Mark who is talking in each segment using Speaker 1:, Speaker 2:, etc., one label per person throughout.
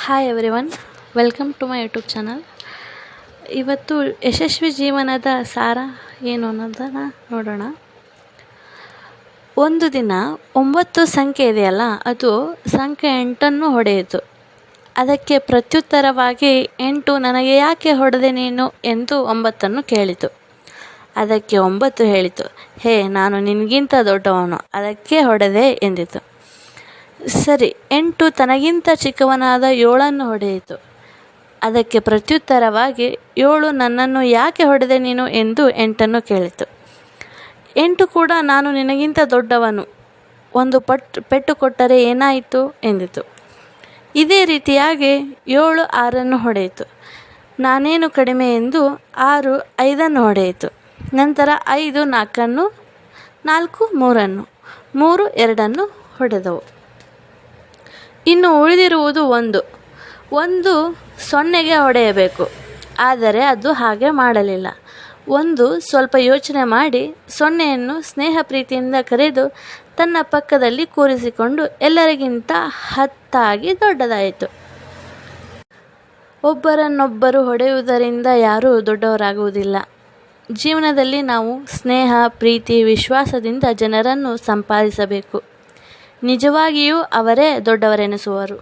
Speaker 1: Hi everyone, welcome to my YouTube channel. ಇವತ್ತು ಯಶಸ್ವಿ ಜೀವನದ ಸಾರ ಏನು ಅನ್ನೋದನ್ನು ನೋಡೋಣ. ಒಂದು ದಿನ 9 ಸಂಖ್ಯೆ ಇದೆಯಲ್ಲ, ಅದು ಸಂಖ್ಯೆ 8 ಹೊಡೆಯಿತು. ಅದಕ್ಕೆ ಪ್ರತ್ಯುತ್ತರವಾಗಿ 8 ನನಗೆ ಯಾಕೆ ಹೊಡೆದೆ ನೀನು ಎಂದು 9 ಕೇಳಿತು. ಅದಕ್ಕೆ 9 ಹೇಳಿತು, ಹೇ, ನಾನು ನಿನಗಿಂತ ದೊಡ್ಡವನು, ಅದಕ್ಕೆ ಹೊಡೆದೆ ಎಂದಿತು. ಸರಿ, 8 ತನಗಿಂತ ಚಿಕ್ಕವನಾದ 7 ಹೊಡೆಯಿತು. ಅದಕ್ಕೆ ಪ್ರತ್ಯುತ್ತರವಾಗಿ 7 ನನ್ನನ್ನು ಯಾಕೆ ಹೊಡೆದೆ ನೀನು ಎಂದು 8 ಕೇಳಿತು. 8 ಕೂಡ ನಾನು ನಿನಗಿಂತ ದೊಡ್ಡವನು, ಒಂದು ಪೆಟ್ಟು ಕೊಟ್ಟರೆ ಏನಾಯಿತು ಎಂದಿತು. ಇದೇ ರೀತಿಯಾಗಿ 7 6 ಹೊಡೆಯಿತು. ನಾನೇನು ಕಡಿಮೆ ಎಂದು 6 5 ಹೊಡೆಯಿತು. ನಂತರ 5 4 4 3 3 2 ಹೊಡೆದವು. ಇನ್ನು ಉಳಿದಿರುವುದು 1 0ಗೆ ಹೊಡೆಯಬೇಕು. ಆದರೆ ಅದು ಹಾಗೆ ಮಾಡಲಿಲ್ಲ. 1 ಸ್ವಲ್ಪ ಯೋಚನೆ ಮಾಡಿ 0ಯನ್ನು ಸ್ನೇಹ ಪ್ರೀತಿಯಿಂದ ಕರೆದು ತನ್ನ ಪಕ್ಕದಲ್ಲಿ ಕೂರಿಸಿಕೊಂಡು ಎಲ್ಲರಿಗಿಂತ 10 ದೊಡ್ಡದಾಯಿತು. ಒಬ್ಬರನ್ನೊಬ್ಬರು ಹೊಡೆಯುವುದರಿಂದ ಯಾರೂ ದೊಡ್ಡವರಾಗುವುದಿಲ್ಲ. ಜೀವನದಲ್ಲಿ ನಾವು ಸ್ನೇಹ, ಪ್ರೀತಿ, ವಿಶ್ವಾಸದಿಂದ ಜನರನ್ನು ಸಂಪಾದಿಸಬೇಕು. ನಿಜವಾಗಿಯೂ ಅವರೇ ದೊಡ್ಡವರೆನಿಸುವರು.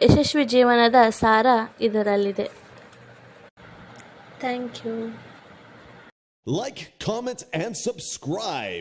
Speaker 1: ಯಶಸ್ವಿ ಜೀವನದ ಸಾರ ಇದರಲ್ಲಿದೆ. Thank you.
Speaker 2: Like, comment, and subscribe.